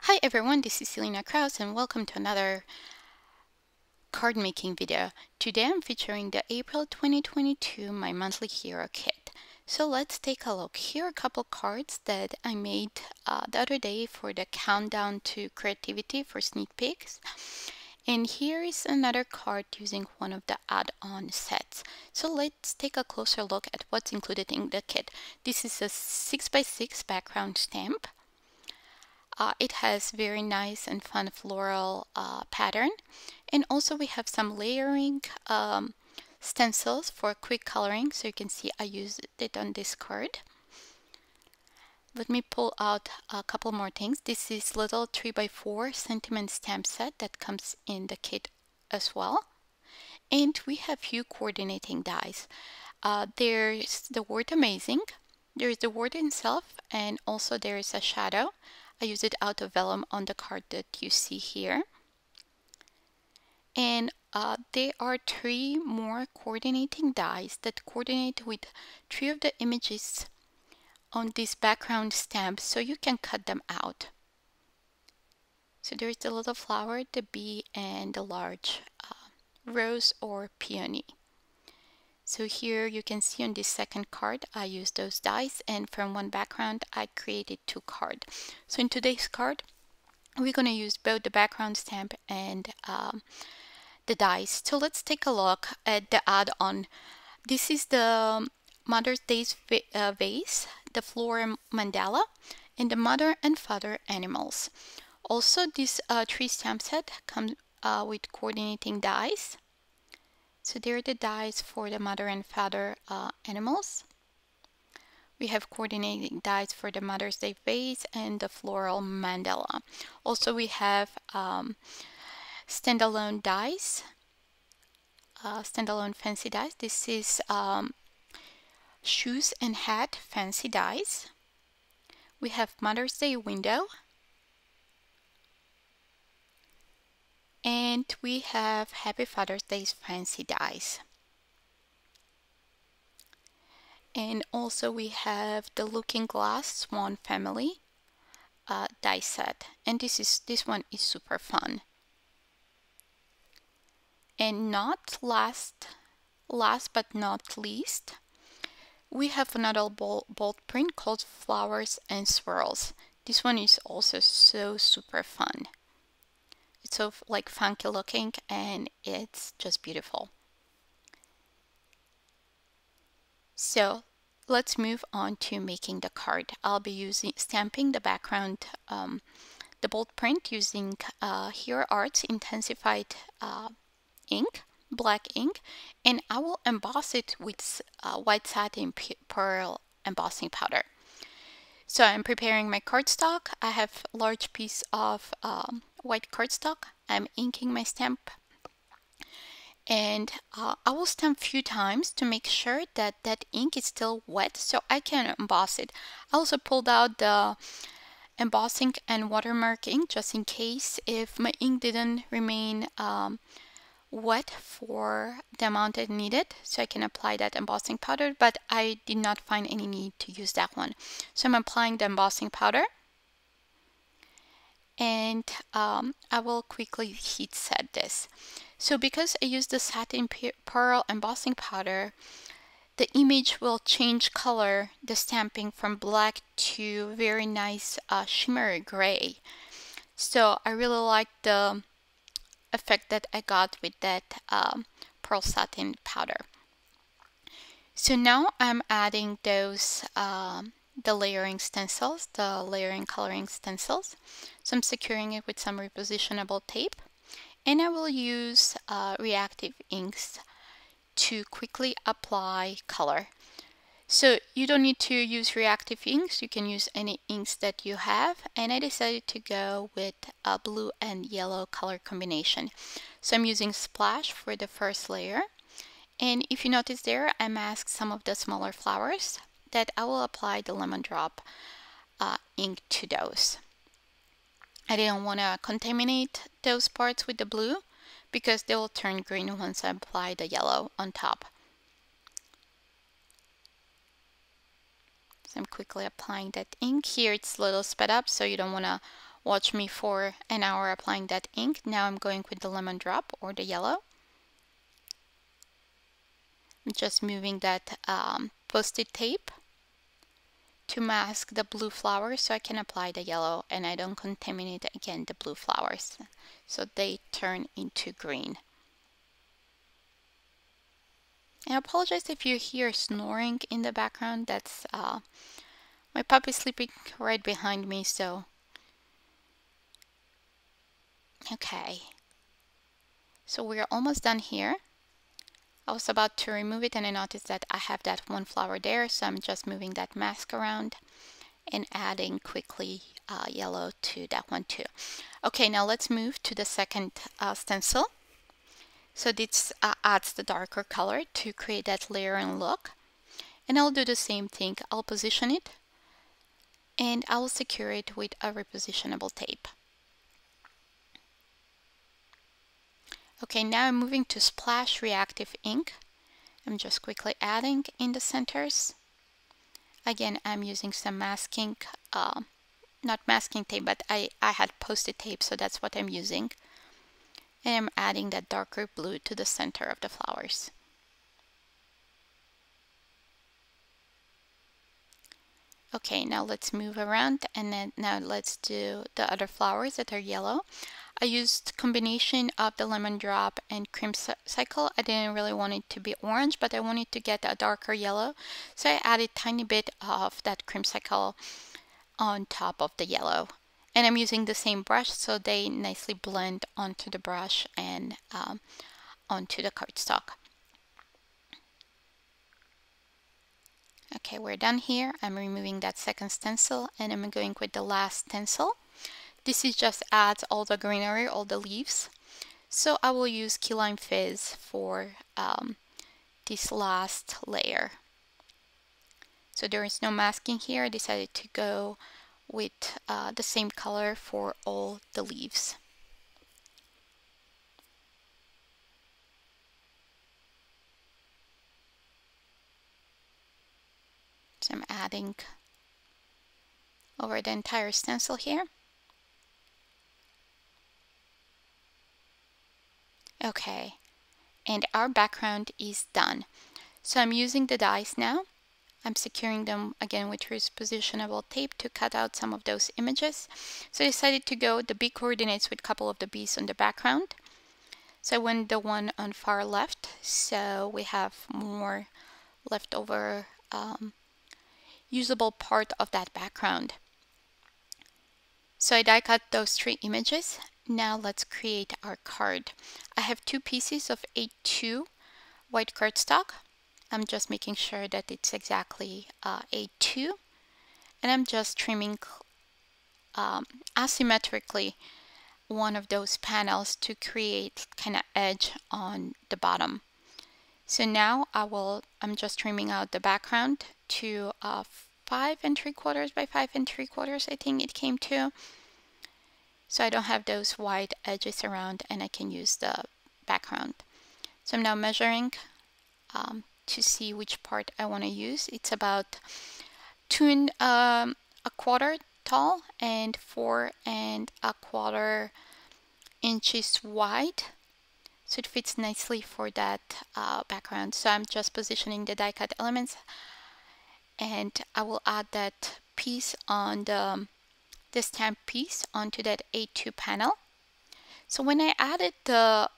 Hi everyone, this is Selena Kraus and welcome to another card making video. Today I'm featuring the April 2022 My Monthly Hero Kit. So let's take a look. Here are a couple cards that I made the other day for the Countdown to Creativity for sneak peeks. And here is another card using one of the add-on sets. So let's take a closer look at what's included in the kit. This is a 6x6 background stamp. It has very nice and fun floral pattern, and also we have some layering stencils for quick coloring. So you can see I used it on this card. Let me pull out a couple more things. This is little 3x4 sentiment stamp set that comes in the kit as well. And we have few coordinating dies. There's the word amazing, there's the word itself, and also there is a shadow. I use it out of vellum on the card that you see here. And there are 3 more coordinating dies that coordinate with 3 of the images on this background stamp, so you can cut them out. So there's the little flower, the bee, and the large rose or peony. So here you can see on this second card I used those dies, and from one background I created 2 cards. So in today's card we're going to use both the background stamp and the dies. So let's take a look at the add-on. This is the Mother's Day vase, the floral mandala, and the mother and father animals. Also this 3 stamp set comes with coordinating dies. So there are the dies for the mother and father animals. We have coordinating dies for the Mother's Day vase and the floral mandala. Also we have standalone dies, standalone fancy dies. This is shoes and hat fancy dies. We have Mother's Day window. And we have Happy Father's Day fancy dies. And also we have the Looking Glass Swan Family die set. And this one is super fun. And not last but not least, we have another bold print called Flowers and Swirls. This one is also so super fun. It's so like funky looking and it's just beautiful. So let's move on to making the card. I'll be stamping the background, the bold print using Hero Arts Intens-ified ink, black ink, and I will emboss it with white satin pearl embossing powder. So I'm preparing my cardstock. I have a large piece of white cardstock. I'm inking my stamp, and I will stamp a few times to make sure that that ink is still wet so I can emboss it. I also pulled out the embossing and watermark ink just in case if my ink didn't remain wet for the amount I needed, so I can apply that embossing powder, but I did not find any need to use that one. So I'm applying the embossing powder, and I will quickly heat set this. So because I used the satin pearl embossing powder, the image will change color, the stamping from black to very nice shimmery gray. So I really like the effect that I got with that pearl satin powder. So now I'm adding those the layering stencils, the layering coloring stencils. So I'm securing it with some repositionable tape, and I will use reactive inks to quickly apply color. So you don't need to use reactive inks, you can use any inks that you have, and I decided to go with a blue and yellow color combination. So I'm using Splash for the first layer, and if you notice there, I masked some of the smaller flowers that I will apply the lemon drop ink to those. I didn't want to contaminate those parts with the blue because they will turn green once I apply the yellow on top. So I'm quickly applying that ink. Here it's a little sped up, so you don't want to watch me for an hour applying that ink. Now I'm going with the lemon drop or the yellow. I'm just moving that post-it tape to mask the blue flowers so I can apply the yellow and I don't contaminate again the blue flowers so they turn into green. I apologize if you hear snoring in the background. That's my puppy sleeping right behind me, so okay. So we're almost done here. I was about to remove it and I noticed that I have that one flower there, so I'm just moving that mask around and adding quickly yellow to that one too. Okay, now let's move to the second stencil. So this adds the darker color to create that layering look. And I'll do the same thing. I'll position it and I'll secure it with a repositionable tape. Okay, now I'm moving to Splash Reactive Ink. I'm just quickly adding in the centers. Again, I'm using some masking, not masking tape, but I had post-it tape, so that's what I'm using. And I'm adding that darker blue to the center of the flowers. Okay, now let's move around and then now let's do the other flowers that are yellow. I used combination of the lemon drop and Creamsicle. I didn't really want it to be orange, but I wanted to get a darker yellow. So I added a tiny bit of that Creamsicle on top of the yellow. And I'm using the same brush so they nicely blend onto the brush and onto the cardstock. Okay, we're done here. I'm removing that second stencil and I'm going with the last stencil. This is just adds all the greenery, all the leaves. So I will use Key Lime Fizz for this last layer. So there is no masking here. I decided to go with the same color for all the leaves. So I'm adding over the entire stencil here. Okay, and our background is done. So I'm using the dies now. I'm securing them again with repositionable tape to cut out some of those images. So I decided to go the B coordinates with a couple of the B's on the background. So I went the one on far left, so we have more leftover usable part of that background. So I die cut those 3 images. Now let's create our card. I have 2 pieces of A2 white cardstock. I'm just making sure that it's exactly A2. And I'm just trimming asymmetrically one of those panels to create kind of edge on the bottom. So now I'm just trimming out the background to 5 3/4 by 5 3/4, I think it came to. So I don't have those white edges around and I can use the background. So I'm now measuring to see which part I want to use. It's about 2 1/4 tall and 4 1/4 inches wide. So it fits nicely for that background. So I'm just positioning the die cut elements and I will add that piece on the stamp piece onto that A2 panel. So when I added the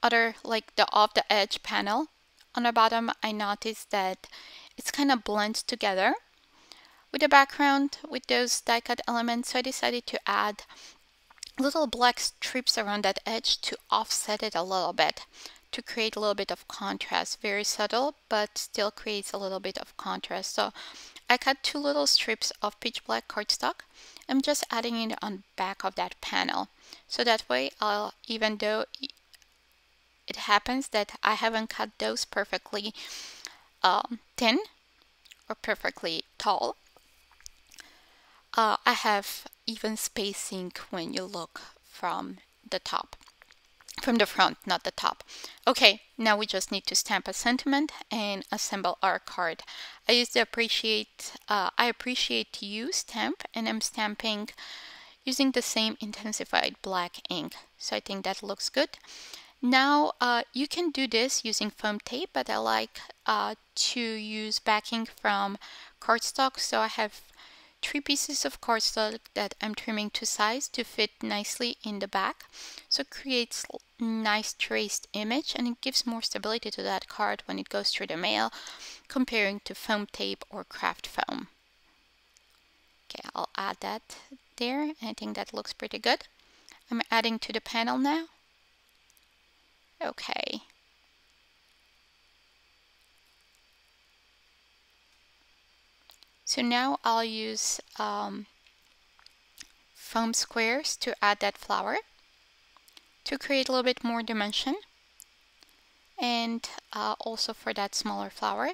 other, like the off the edge panel on the bottom, I noticed that it's kind of blends together with the background with those die cut elements. So I decided to add little black strips around that edge to offset it a little bit, to create a little bit of contrast. Very subtle, but still creates a little bit of contrast. So I cut 2 little strips of pitch black cardstock. I'm just adding it on the back of that panel. So that way, even though it happens that I haven't cut those perfectly thin or perfectly tall, I have even spacing when you look from the top. From the front, not the top. Okay, now we just need to stamp a sentiment and assemble our card. I use the I appreciate you stamp, and I'm stamping using the same Intens-ified black ink. So I think that looks good. Now you can do this using foam tape, but I like to use backing from cardstock. So I have 3 pieces of cardstock that I'm trimming to size to fit nicely in the back. So it creates a nice traced image, and it gives more stability to that card when it goes through the mail comparing to foam tape or craft foam. Okay, I'll add that there, and I think that looks pretty good. I'm adding to the panel now. Okay. So now I'll use foam squares to add that flower to create a little bit more dimension, and also for that smaller flower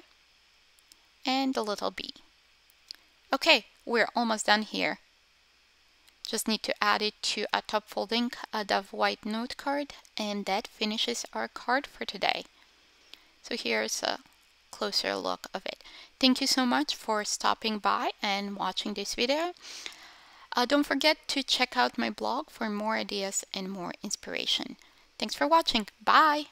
and the little bee. Okay, we're almost done here. Just need to add it to a top folding Dove White note card, and that finishes our card for today. So here's a closer look of it. Thank you so much for stopping by and watching this video. Don't forget to check out my blog for more ideas and more inspiration. Thanks for watching. Bye!